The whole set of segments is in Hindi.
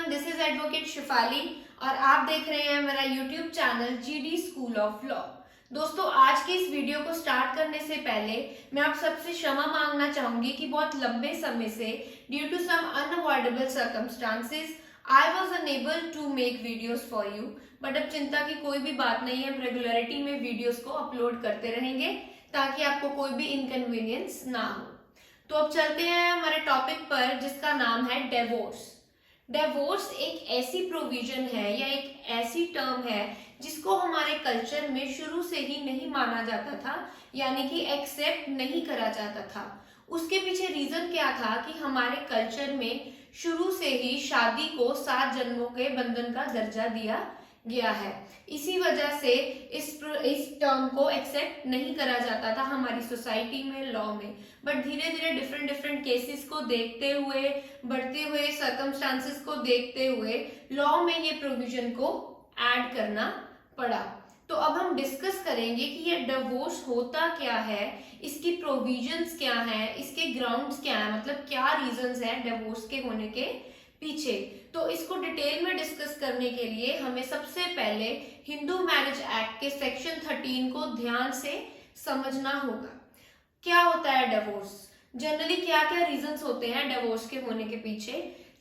Everyone, this is advocate Shifali और आप देख रहे हैं मेरा YouTube channel GD school of law. दोस्तों, आज की इस वीडियो को स्टार्ट करने से पहले मैं आप सबसे क्षमा मांगना चाहूंगी कि बहुत लंबे समय से due to some unavoidable circumstances I was unable to make videos for you. But अब चिंता की कोई भी बात नहीं है, हम रेगुलरिटी में वीडियोज को अपलोड करते रहेंगे ताकि आपको कोई भी इनकन्वीनियंस ना हो। तो अब चलते हैं हमारे टॉपिक पर, जिसका नाम है डिवोर्स। डिवोर्स एक ऐसी प्रोविजन है या एक ऐसी टर्म है जिसको हमारे कल्चर में शुरू से ही नहीं माना जाता था, यानी कि एक्सेप्ट नहीं करा जाता था। उसके पीछे रीजन क्या था कि हमारे कल्चर में शुरू से ही शादी को 7 जन्मों के बंधन का दर्जा दिया गया है। इसी वजह से इस टर्म को एक्सेप्ट नहीं करा जाता था हमारी सोसाइटी में, लॉ में। बट धीरे धीरे डिफरेंट केसेस को देखते हुए, बढ़ते हुए सर्कमस्टांसेस को देखते हुए लॉ में ये प्रोविजन को ऐड करना पड़ा। तो अब हम डिस्कस करेंगे कि ये डिवोर्स होता क्या है, इसकी प्रोविजंस क्या है, इसके ग्राउंड्स क्या है, मतलब क्या रीजंस है डिवोर्स के होने के पीछे। तो इसको डिटेल में डिस्कस करने के लिए हमें सबसे पहले हिंदू मैरिज एक्ट के सेक्शन 13 को ध्यान से समझना होगा। क्या होता है डिवोर्स, जनरली क्या क्या रीजंस होते हैं डिवोर्स के होने के पीछे।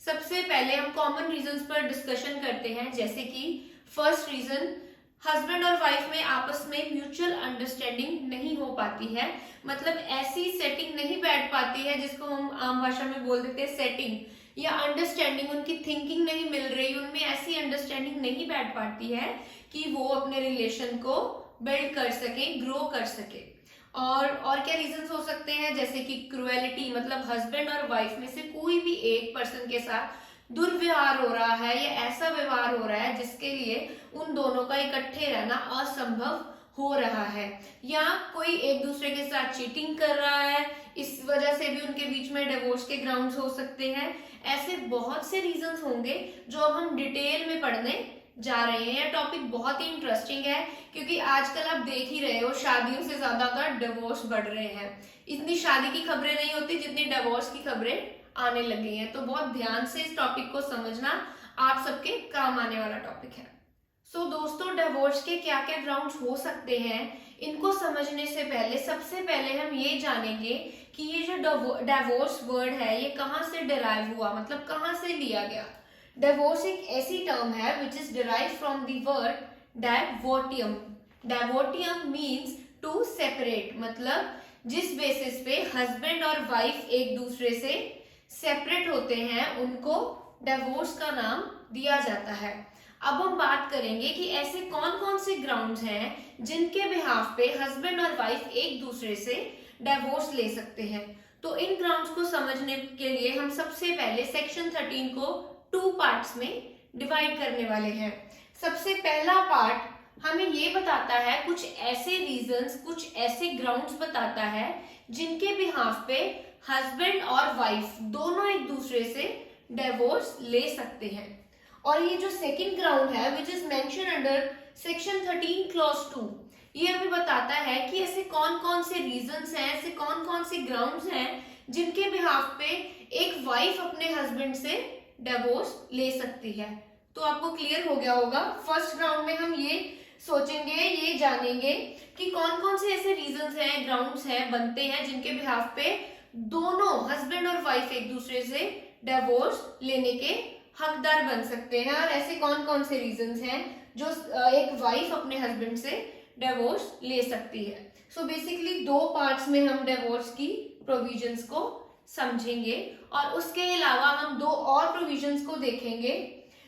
सबसे पहले हम कॉमन रीजंस पर डिस्कशन करते हैं, जैसे कि फर्स्ट रीजन, हस्बैंड और वाइफ में आपस में म्यूचुअल अंडरस्टैंडिंग नहीं हो पाती है। मतलब ऐसी सेटिंग नहीं बैठ पाती है जिसको हम आम भाषा में बोल देते हैं सेटिंग, या अंडरस्टैंडिंग, उनकी थिंकिंग नहीं मिल रही, उनमें ऐसी अंडरस्टैंडिंग नहीं बैठ पाती है कि वो अपने रिलेशन को बिल्ड कर सके, ग्रो कर सके। और क्या रीजंस हो सकते हैं, जैसे कि क्रुएलिटी, मतलब हस्बैंड और वाइफ में से कोई भी एक पर्सन के साथ दुर्व्यवहार हो रहा है या ऐसा व्यवहार हो रहा है जिसके लिए उन दोनों का इकट्ठे रहना असंभव हो रहा है, या कोई एक दूसरे के साथ चीटिंग कर रहा है, इस वजह से भी उनके बीच में डिवोर्स के ग्राउंड्स हो सकते हैं। ऐसे बहुत से रीजंस होंगे जो अब हम डिटेल में पढ़ने जा रहे हैं। यह टॉपिक बहुत ही इंटरेस्टिंग है क्योंकि आजकल आप देख ही रहे हो शादियों से ज्यादातर डिवोर्स बढ़ रहे हैं। इतनी शादी की खबरें नहीं होती जितनी डिवोर्स की खबरें आने लगी हैं। तो बहुत ध्यान से इस टॉपिक को समझना आप सबके काम आने वाला टॉपिक है। सो दोस्तों, डिवोर्स के क्या क्या ग्राउंड्स हो सकते हैं, इनको समझने से पहले सबसे पहले हम ये जानेंगे कि ये जो डिवोर्स वर्ड है ये कहाँ से डिराइव हुआ, मतलब कहाँ से लिया गया। डिवोर्स एक ऐसी टर्म है which is derive from the word divortium. Divortium means to separate, मतलब जिस बेसिस पे हस्बैंड और वाइफ एक दूसरे से सेपरेट होते हैं उनको डिवोर्स का नाम दिया जाता है। अब हम बात करेंगे कि ऐसे कौन कौन से ग्राउंड्स हैं जिनके बिहाफ पे हस्बैंड और वाइफ एक दूसरे से डिवोर्स ले सकते हैं। तो इन ग्राउंड्स को समझने के लिए हम सबसे पहले सेक्शन 13 को 2 पार्ट्स में डिवाइड करने वाले हैं। सबसे पहला पार्ट हमें ये बताता है कुछ ऐसे रीजंस, कुछ ऐसे ग्राउंड्स बताता है जिनके बिहाफ पे हस्बैंड और वाइफ दोनों एक दूसरे से डिवोर्स ले सकते हैं। और ये जो सेकंड ग्राउंड है which is mention under section 13 clause 2, ये हमें बताता है कि ऐसे कौन कौन से रीजंस हैं, ऐसे कौन कौन से ग्राउंड्स हैं जिनके बिहाफ पे एक वाइफ अपने हस्बैंड से डिवोर्स ले सकती है। तो आपको क्लियर हो गया होगा। फर्स्ट ग्राउंड में हम ये सोचेंगे, ये जानेंगे कि कौन कौन से ऐसे रीजंस हैं, ग्राउंड्स हैं, बनते हैं जिनके बिहाफ पे दोनों हस्बैंड और वाइफ एक दूसरे से डिवोर्स लेने के हकदार बन सकते हैं, और ऐसे कौन कौन से रीजंस हैं जो एक वाइफ अपने हस्बैंड से डिवोर्स ले सकती है। सो बेसिकली 2 पार्ट्स में हम डिवोर्स की प्रोविजंस को समझेंगे, और उसके अलावा हम 2 और प्रोविजंस को देखेंगे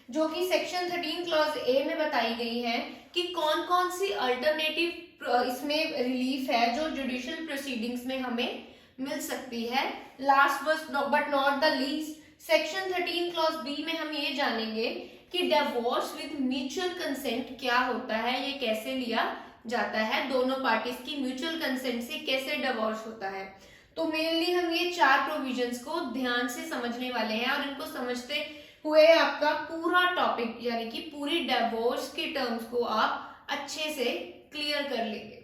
जो कि सेक्शन 13 क्लॉज ए में बताई गई है कि कौन कौन सी अल्टरनेटिव इसमें रिलीफ है जो जुडिशियल प्रोसीडिंग्स में हमें मिल सकती है। Last but not the least, section 13 clause B में हम ये जानेंगे कि डिवोर्स विद म्यूचुअल कंसेंट क्या होता है, ये कैसे लिया जाता है, दोनों पार्टीज की म्यूचुअल कंसेंट से कैसे डिवोर्स होता है। तो मेनली हम ये 4 प्रोविजंस को ध्यान से समझने वाले हैं, और इनको समझते हुए आपका पूरा टॉपिक यानी कि पूरी डिवोर्स के टर्म्स को आप अच्छे से क्लियर कर लेंगे।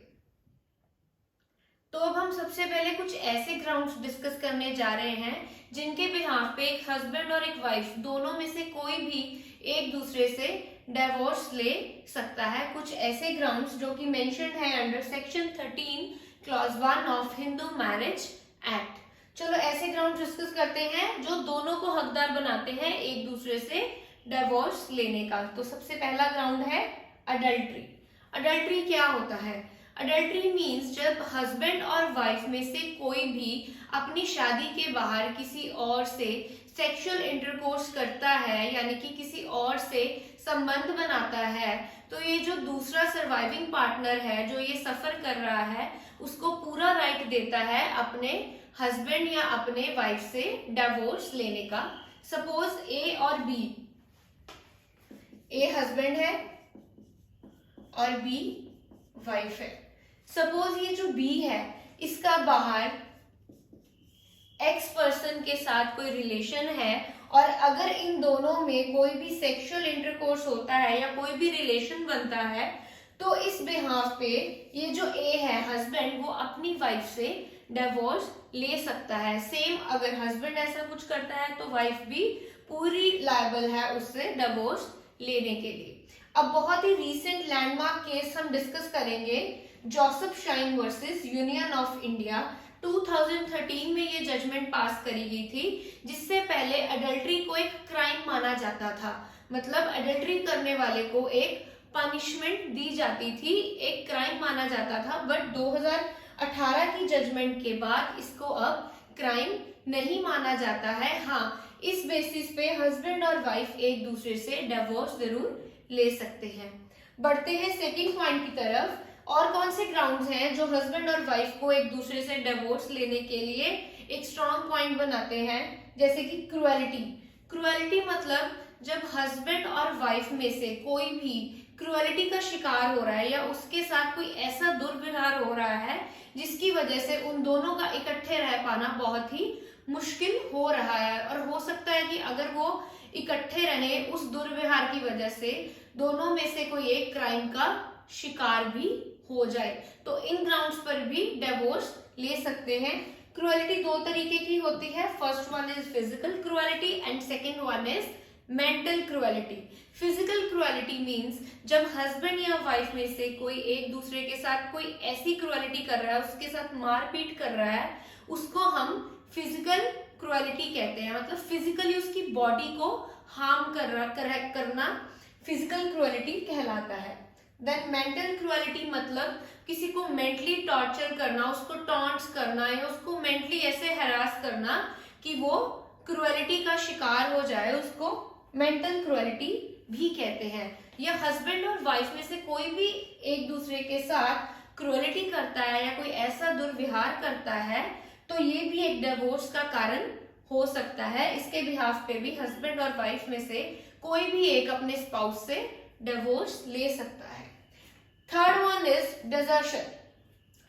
तो अब हम सबसे पहले कुछ ऐसे ग्राउंड्स डिस्कस करने जा रहे हैं जिनके बिहाफ पे एक हस्बैंड और एक वाइफ दोनों में से कोई भी एक दूसरे से डिवोर्स ले सकता है। कुछ ऐसे ग्राउंड्स जो कि मेंशन्ड है under section 13 clause 1 of Hindu marriage act. चलो ऐसे ग्राउंड डिस्कस करते हैं जो दोनों को हकदार बनाते हैं एक दूसरे से डिवोर्स लेने का। तो सबसे पहला ग्राउंड है अडल्ट्री। अडल्ट्री क्या होता है? अडल्ट्री मीन्स जब हस्बैंड और वाइफ में से कोई भी अपनी शादी के बाहर किसी और से सेक्सुअल इंटरकोर्स करता है, यानी कि किसी और से संबंध बनाता है, तो ये जो दूसरा सर्वाइविंग पार्टनर है जो ये सफर कर रहा है उसको पूरा राइट देता है अपने हस्बैंड या अपने वाइफ से डिवोर्स लेने का। सपोज ए और बी, ए हस्बैंड है और बी वाइफ है। सपोज ये जो बी है इसका बाहर एक्स पर्सन के साथ कोई रिलेशन है और अगर इन दोनों में कोई भी सेक्सुअल इंटरकोर्स होता है या कोई भी रिलेशन बनता है तो इस बिहाफ पे ये जो ए है हस्बैंड वो अपनी वाइफ से डिवोर्स ले सकता है। सेम अगर हस्बैंड ऐसा कुछ करता है तो वाइफ भी पूरी लायबल है उससे डिवोर्स लेने के लिए। अब बहुत ही रीसेंट लैंडमार्क केस हम डिस्कस करेंगे, Joseph shine versus union of India. 2013 में ये जजमेंट पास करी गई थी, जिससे पहले अडल्ट्री को एक क्राइम माना जाता था, मतलब अडल्ट्री करने वाले को एक पनिशमेंट दी जाती थी, एक क्राइम माना जाता था। बट 2018 की जजमेंट के बाद इसको अब क्राइम नहीं माना जाता है। हाँ, इस बेसिस पे हस्बैंड और वाइफ एक दूसरे से डिवोर्स जरूर ले सकते हैं। बढ़ते हैं सेकंड पॉइंट की तरफ। और कौन से ग्राउंड्स हैं जो हस्बैंड और वाइफ को एक दूसरे से डिवोर्स लेने के लिए एक स्ट्रॉन्ग पॉइंट बनाते हैं? जैसे कि क्रुएलिटी। क्रुएलिटी मतलब जब हस्बैंड और वाइफ में से कोई भी क्रुएलिटी का शिकार हो रहा है या उसके साथ कोई ऐसा दुर्व्यवहार हो रहा है जिसकी वजह से उन दोनों का इकट्ठे रह पाना बहुत ही मुश्किल हो रहा है, और हो सकता है कि अगर वो इकट्ठे रहे उस दुर्व्यवहार की वजह से दोनों में से कोई एक क्राइम का शिकार भी हो जाए, तो इन ग्राउंड्स पर भी डिवोर्स ले सकते हैं। क्रुएलिटी दो तरीके की होती है, first one is physical cruelty and second one is mental cruelty. Physical cruelty means जब हस्बैंड या वाइफ में से कोई एक दूसरे के साथ कोई ऐसी क्रुएलिटी कर रहा है, उसके साथ मारपीट कर रहा है, उसको हम फिजिकल क्रुएलिटी कहते हैं। मतलब फिजिकली उसकी बॉडी को हार्म करना फिजिकल क्रुएलिटी कहलाता है। देन मेंटल क्रुएलिटी मतलब किसी को मेंटली टॉर्चर करना, उसको टॉन्ट्स करना या उसको मेंटली ऐसे हैरास करना कि वो क्रुएलिटी का शिकार हो जाए, उसको मेंटल क्रुएलिटी भी कहते हैं। या हस्बैंड और वाइफ में से कोई भी एक दूसरे के साथ क्रुएलिटी करता है या कोई ऐसा दुर्व्यवहार करता है तो ये भी एक डिवोर्स का कारण हो सकता है। इसके बिहाफ पे भी हस्बैंड और वाइफ में से कोई भी एक अपने स्पाउस से डिवोर्स ले सकता है। Third one is desertion.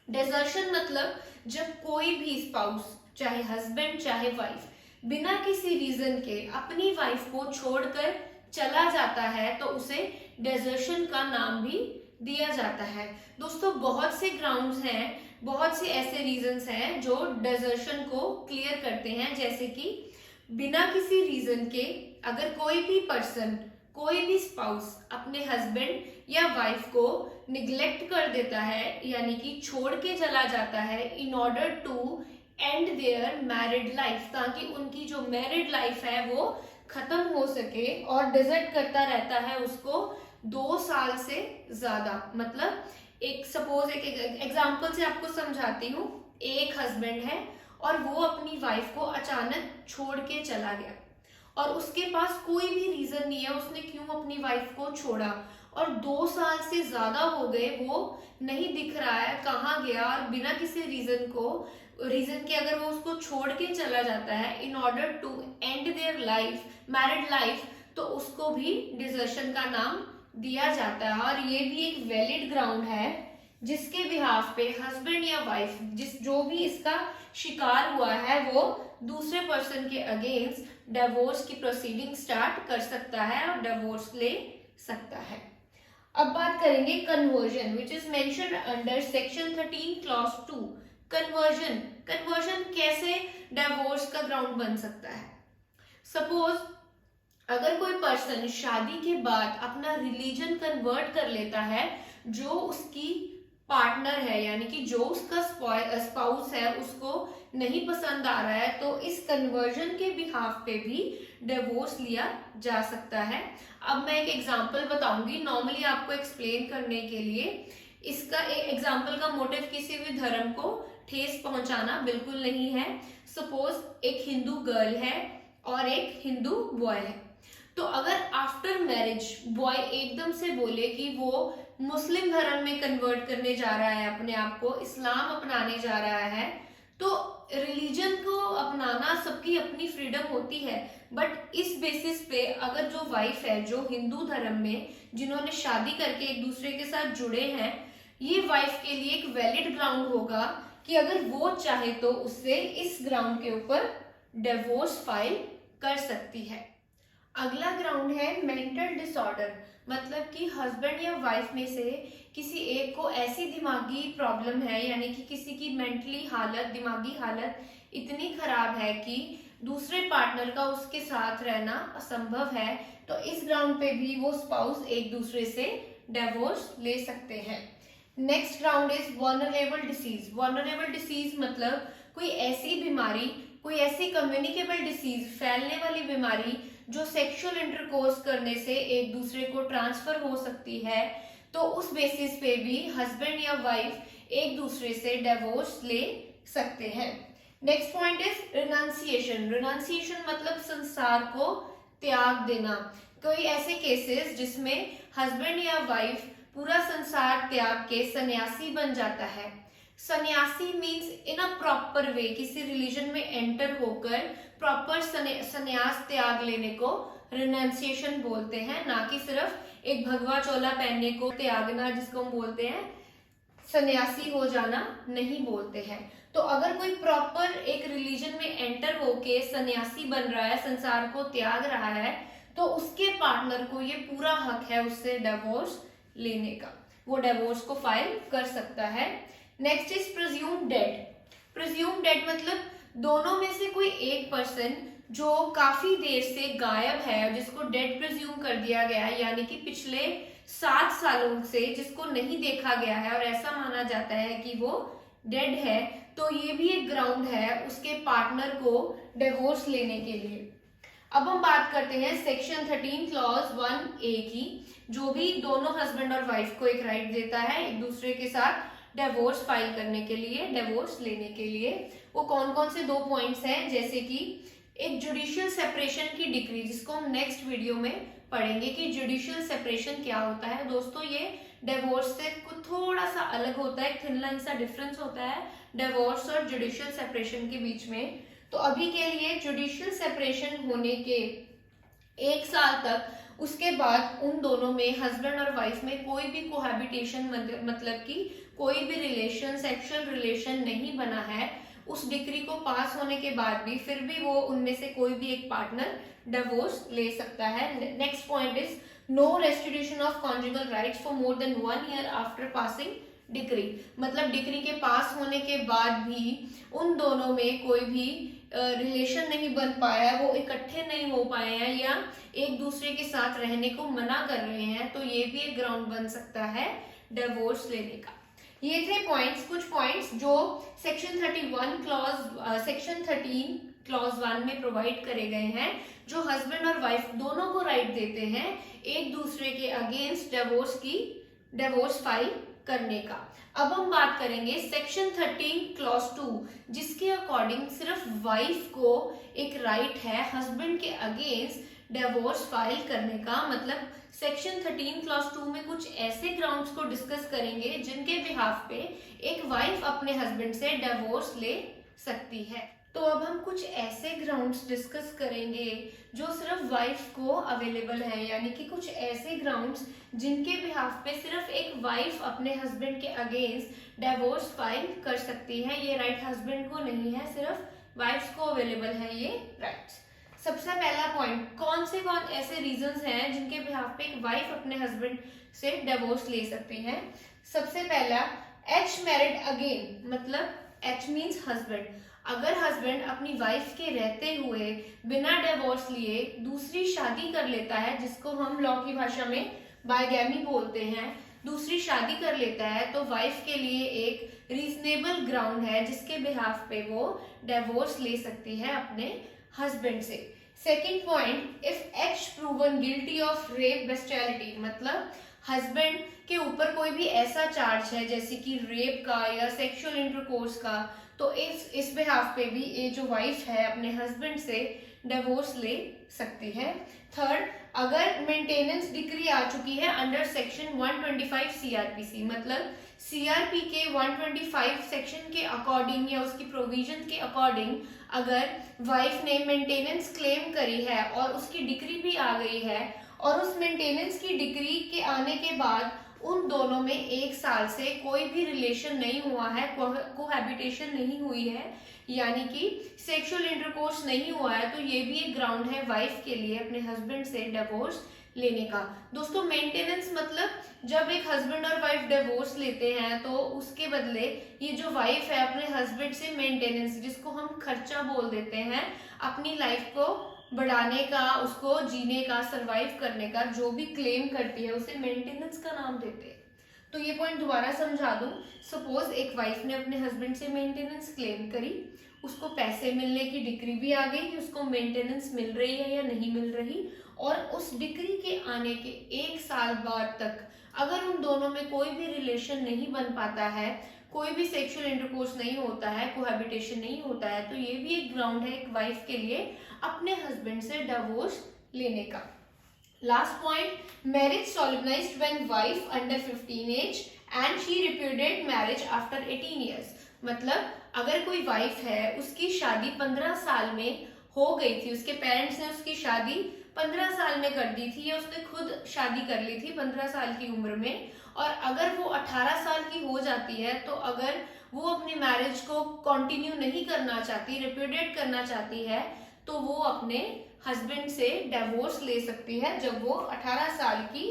Desertion मतलब जब कोई भी स्पाउस, चाहे हस्बैंड चाहे वाइफ, बिना किसी रीजन के अपनी वाइफ को छोड़कर चला जाता है तो उसे डिजर्शन का नाम भी दिया जाता है। दोस्तों बहुत से ग्राउंड्स हैं, बहुत से ऐसे रीजंस हैं जो डिजर्शन को क्लियर करते हैं, जैसे कि बिना किसी रीजन के अगर कोई भी पर्सन, कोई भी स्पाउस अपने हस्बैंड या वाइफ को निग्लेक्ट कर देता है, यानी कि छोड़ के चला जाता है in order to end their married life, ताकि उनकी जो मैरिड लाइफ है वो खत्म हो सके, और डिजर्ट करता रहता है उसको 2 साल से ज्यादा। मतलब एक सपोज एक एग्जांपल से आपको समझाती हूँ। एक हस्बैंड है और वो अपनी वाइफ को अचानक छोड़ के चला गया और उसके पास कोई भी रीजन नहीं है उसने क्यों अपनी वाइफ को छोड़ा, और 2 साल से ज्यादा हो गए वो नहीं दिख रहा है कहाँ गया, और बिना किसी रीजन के अगर वो उसको छोड़ के चला जाता है in order to end their life, married life, तो उसको भी डिजर्शन का नाम दिया जाता है। और ये भी एक वैलिड ग्राउंड है जिसके बिहाफ पे हस्बैंड या वाइफ जो भी इसका शिकार हुआ है वो दूसरे पर्सन के अगेंस्ट डिवोर्स की प्रोसीडिंग स्टार्ट कर सकता है और डिवोर्स ले सकता है। अब बात करेंगे conversion, which is mentioned under section 13 clause 2 conversion, conversion कैसे डिवोर्स का ग्राउंड बन सकता है? सपोज अगर कोई पर्सन शादी के बाद अपना रिलीजन कन्वर्ट कर लेता है, जो उसकी पार्टनर है यानी कि जो उसका स्पाउस है उसको नहीं पसंद आ रहा है, तो इस कन्वर्जन के बिहाफ पे भी डिवोर्स लिया जा सकता है। अब मैं एक एग्जांपल बताऊंगी नॉर्मली आपको एक्सप्लेन करने के लिए। इसका एग्जांपल का मोटिव किसी भी धर्म को ठेस पहुंचाना बिल्कुल नहीं है। सपोज एक हिंदू गर्ल है और एक हिंदू बॉय है, तो अगर आफ्टर मैरिज बॉय एकदम से बोले कि वो मुस्लिम धर्म में कन्वर्ट करने जा रहा है, अपने आप को इस्लाम अपनाने जा रहा है, तो रिलीजन को अपनाना सबकी अपनी फ्रीडम होती है, बट इस बेसिस पे अगर जो वाइफ है जो हिंदू धर्म में जिन्होंने शादी करके एक दूसरे के साथ जुड़े हैं, ये वाइफ के लिए एक वैलिड ग्राउंड होगा कि अगर वो चाहे तो उससे इस ग्राउंड के ऊपर डिवोर्स फाइल कर सकती है। अगला ग्राउंड है मेंटल डिसऑर्डर, मतलब कि हस्बैंड या वाइफ में से किसी एक को ऐसी दिमागी प्रॉब्लम है यानी कि किसी की मेंटली हालत, दिमागी हालत इतनी खराब है कि दूसरे पार्टनर का उसके साथ रहना असंभव है, तो इस ग्राउंड पे भी वो स्पाउस एक दूसरे से डिवोर्स ले सकते हैं। Next ground is vulnerable disease. Vulnerable disease मतलब कोई ऐसी बीमारी, कोई ऐसी कम्युनिकेबल डिसीज, फैलने वाली बीमारी जो सेक्सुअल इंटरकोर्स करने से एक दूसरे को ट्रांसफर हो सकती है, तो उस बेसिस पे भी हस्बैंड या वाइफ एक दूसरे से डिवोर्स ले सकते हैं। Next point is renunciation. Renunciation मतलब संसार को त्याग देना। कोई ऐसे केसेस जिसमें हस्बैंड या वाइफ पूरा संसार त्याग के सन्यासी बन जाता है। सन्यासी means in a proper way, किसी रिलीजन में एंटर होकर प्रॉपर सन्यास त्याग लेने को रिनाउंसिएशन बोलते हैं, ना कि सिर्फ एक भगवा चोला पहनने को त्यागना जिसको हम बोलते हैं सन्यासी हो जाना नहीं बोलते हैं। तो अगर कोई प्रॉपर एक रिलीजन में एंटर होके सन्यासी बन रहा है, संसार को त्याग रहा है, तो उसके पार्टनर को ये पूरा हक है उससे डिवोर्स लेने का, वो डिवोर्स को फाइल कर सकता है। Next is presume dead. Presume dead मतलब दोनों में से कोई एक पर्सन जो काफी देर से गायब है, जिसको डेड प्रिज्यूम कर दिया गया है, यानी कि पिछले 7 सालों से जिसको नहीं देखा गया है और ऐसा माना जाता है कि वो डेड है, तो ये भी एक ग्राउंड है उसके पार्टनर को डिवोर्स लेने के लिए। अब हम बात करते हैं सेक्शन 13 क्लॉज 1A की, जो भी दोनों हस्बैंड और वाइफ को एक राइट देता है एक दूसरे के साथ डिवोर्स फाइल करने के लिए, डिवोर्स लेने के लिए। वो कौन कौन से 2 पॉइंट्स हैं, जैसे कि एक जुडिशियल सेपरेशन की डिक्री, जिसको हम नेक्स्ट वीडियो में पढ़ेंगे कि जुडिशियल सेपरेशन क्या होता है। दोस्तों ये डिवोर्स से कुछ थोड़ा सा अलग होता है, एक थिन लाइन सा डिफरेंस होता है डिवोर्स और जुडिशियल सेपरेशन के बीच में। तो अभी के लिए जुडिशियल सेपरेशन होने के 1 साल तक, उसके बाद उन दोनों में हस्बैंड और वाइफ में कोई भी कोहैबिटेशन मतलब कि कोई भी रिलेशन, सेक्सुअल रिलेशन नहीं बना है, उस डिक्री को पास होने के बाद भी फिर भी वो उनमें से कोई भी एक पार्टनर डिवोर्स ले सकता है। Next point is no restitution of conjugal rights for more than 1 year after passing decree. मतलब डिक्री के पास होने के बाद भी उन दोनों में कोई भी रिलेशन नहीं बन पाया, वो इकट्ठे नहीं हो पाए हैं या एक दूसरे के साथ रहने को मना कर रहे हैं, तो ये भी एक ग्राउंड बन सकता है डिवोर्स लेने का। ये थे पॉइंट्स, कुछ पॉइंट्स जो सेक्शन 13 क्लॉज 1 में प्रोवाइड करे गए हैं, जो हस्बैंड और वाइफ दोनों को राइट देते हैं एक दूसरे के अगेंस्ट डिवोर्स फाइल करने का। अब हम बात करेंगे सेक्शन 13 क्लॉज 2, जिसके अकॉर्डिंग सिर्फ वाइफ को एक राइट है हस्बैंड के अगेंस्ट डिवोर्स फाइल करने का। मतलब सेक्शन 13 क्लॉज 2 में कुछ ऐसे ग्राउंड्स को डिस्कस करेंगे जिनके बिहाफ पे एक वाइफ अपने हस्बैंड से डिवोर्स ले सकती है। तो अब हम कुछ ऐसे ग्राउंड्स डिस्कस करेंगे जो सिर्फ वाइफ को अवेलेबल है, यानी कि कुछ ऐसे ग्राउंड्स जिनके बिहाफ पे सिर्फ एक वाइफ अपने हस्बैंड के अगेंस्ट डिवोर्स फाइल कर सकती है। ये राइट हस्बैंड को नहीं है, सिर्फ वाइफ को अवेलेबल है ये राइट्स। सबसे पहला पॉइंट, कौन ऐसे रीजंस हैं जिनके बिहाफ पे एक वाइफ अपने हस्बैंड से डिवोर्स ले सकती है। सबसे पहला, एच मैरिड अगेन, मतलब एच मीन्स हस्बैंड। अगर हस्बैंड अपनी वाइफ के रहते हुए बिना डिवोर्स लिए दूसरी शादी कर लेता है, जिसको हम लॉ की भाषा में बायगैमी बोलते हैं, दूसरी शादी कर लेता है, तो वाइफ के लिए एक रीजनेबल ग्राउंड है जिसके बिहाफ पे वो डिवोर्स ले सकती है अपने हस्बैंड से। Second point, if H proven guilty of rape bestiality, मतलब हस्बैंड के ऊपर कोई भी ऐसा चार्ज है जैसे कि रेप का या सेक्सुअल इंटरकोर्स का, तो इस बिहाफ पे भी ये जो वाइफ है अपने हस्बैंड से डिवोर्स ले सकती है। थर्ड, अगर मेंटेनेंस डिक्री आ चुकी है अंडर सेक्शन 125 सीआरपीसी, मतलब सीआरपी के 125 सेक्शन के अकॉर्डिंग या उसकी प्रोविजन के अकॉर्डिंग अगर वाइफ ने मेंटेनेंस क्लेम करी है और उसकी डिक्री भी आ गई है, और उस मेंटेनेंस की डिक्री के आने के बाद उन दोनों में 1 साल से कोई भी रिलेशन नहीं हुआ है, कोहैबिटेशन नहीं हुई है, यानी कि सेक्सुअल इंटरकोर्स नहीं हुआ है, तो ये भी एक ग्राउंड है वाइफ के लिए अपने हस्बैंड से डिवोर्स लेने का। दोस्तों, मेंटेनेंस मतलब जब एक हस्बैंड और वाइफ डिवोर्स लेते हैं तो उसके बदले ये जो वाइफ है अपने हस्बैंड से मेंटेनेंस, जिसको हम खर्चा बोल देते हैं, अपनी लाइफ को बढ़ाने का, उसको जीने का, सरवाइव करने का जो भी क्लेम करती है उसे मेंटेनेंस का नाम देते हैं। तो ये पॉइंट दोबारा समझा दूं, सपोज एक वाइफ ने अपने हस्बैंड से मेंटेनेंस क्लेम करी, उसको पैसे मिलने की डिक्री भी आ गई कि उसको मेंटेनेंस मिल रही है या नहीं मिल रही, और उस डिक्री के आने के 1 साल बाद तक अगर उन दोनों में कोई भी रिलेशन नहीं बन पाता है, कोई भी सेक्सुअल इंटरकोर्स नहीं होता है, कोहैबिटेशन नहीं होता है, तो ये भी एक ग्राउंड है एक वाइफ के लिए अपने हस्बैंड से डिवोर्स लेने का। Last point, marriage solemnized when wife under 15 age and she repudiated marriage after 18 years, मतलब अगर कोई वाइफ है, उसकी शादी 15 साल में हो गई थी, उसके पेरेंट्स ने उसकी शादी 15 साल में कर दी थी या उसने खुद शादी कर ली थी 15 साल की उम्र में, और अगर वो 18 साल की हो जाती है, तो अगर वो अपनी मैरिज को कंटिन्यू नहीं करना चाहती, रिप्यूडिएट करना चाहती है, तो वो अपने हस्बैंड से डिवोर्स ले सकती है जब वो 18 साल की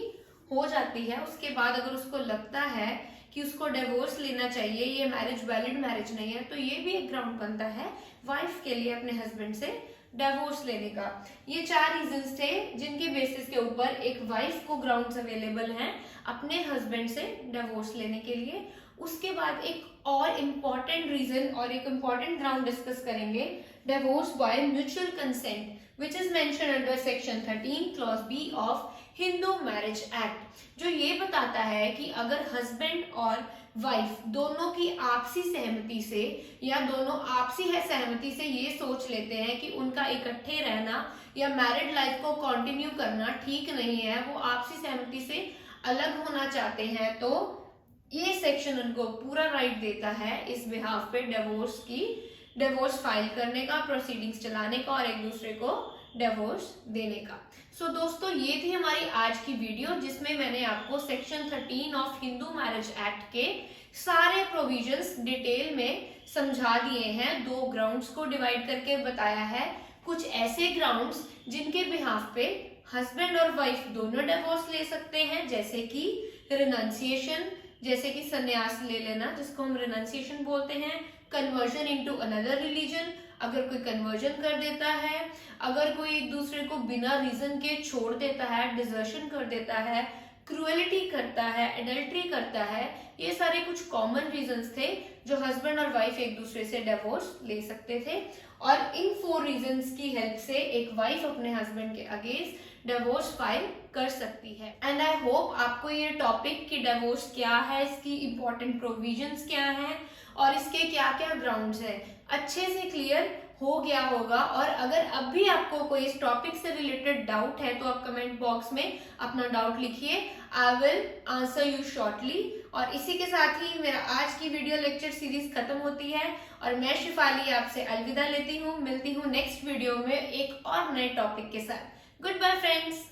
हो जाती है। उसके बाद अगर उसको लगता है कि उसको डिवोर्स लेना चाहिए, ये मैरिज वैलिड मैरिज नहीं है, तो ये भी एक ग्राउंड बनता है वाइफ के लिए अपने हस्बैंड से डिवोर्स लेने का। ये 4 रीजंस थे जिनके बेसिस के ऊपर एक वाइफ को ग्राउंड्स अवेलेबल हैं अपने हस्बैंड से डिवोर्स लेने के लिए। उसके बाद एक और इम्पॉर्टेंट रीजन और एक इम्पॉर्टेंट ग्राउंड डिस्कस करेंगे, divorce by mutual consent, which is mention under section 13 clause B of Hindu marriage act, जो ये बताता है कि अगर हस्बैंड और वाइफ दोनों की आपसी सहमति से या दोनों आपसी है सहमति से ये सोच लेते हैं कि उनका इकट्ठे रहना या मैरिड लाइफ को कंटिन्यू करना ठीक नहीं है, वो आपसी सहमति से अलग होना चाहते हैं, तो ये सेक्शन उनको पूरा राइट देता है इस बिहाफ पे डिवोर्स फाइल करने का, प्रोसीडिंग्स चलाने का और एक दूसरे को डिवोर्स देने का। सो दोस्तों, ये थी हमारी आज की वीडियो जिसमें मैंने आपको section 13 of Hindu marriage act के सारे प्रोविजंस डिटेल में समझा दिए हैं, 2 ग्राउंड्स को डिवाइड करके बताया है। कुछ ऐसे ग्राउंड्स जिनके बिहाफ पे हस्बैंड और वाइफ दोनों डिवोर्स ले सकते हैं, जैसे कि रिनंसिएशन, जैसे कि संन्यास ले लेना जिसको हम रिनंसिएशन बोलते हैं, कन्वर्जन इनटू अनदर रिलीजन, अगर कोई कन्वर्जन कर देता है, अगर कोई एक दूसरे को बिना रीजन के छोड़ देता है, डिजर्शन कर देता है, क्रूएलिटी करता है, एडल्ट्री करता है, ये सारे कुछ कॉमन रीजंस थे जो हस्बैंड और वाइफ एक दूसरे से डिवोर्स ले सकते थे, और इन 4 रीजंस की हेल्प से एक वाइफ अपने हस्बैंड के अगेंस्ट डिवोर्स फाइल कर सकती है। एंड आई होप आपको ये टॉपिक कि डिवोर्स क्या है, इसकी इंपॉर्टेंट प्रोविजंस क्या हैं और इसके क्या क्या ग्राउंड्स हैं, अच्छे से क्लियर हो गया होगा। और अगर अब भी आपको कोई इस टॉपिक से रिलेटेड डाउट है तो आप कमेंट बॉक्स में अपना डाउट लिखिए, I will answer you shortly. और इसी के साथ ही मेरा आज की वीडियो लेक्चर सीरीज खत्म होती है और मैं शिफाली आपसे अलविदा लेती हूँ। मिलती हूँ नेक्स्ट वीडियो में एक और नए टॉपिक के साथ। Goodbye friends.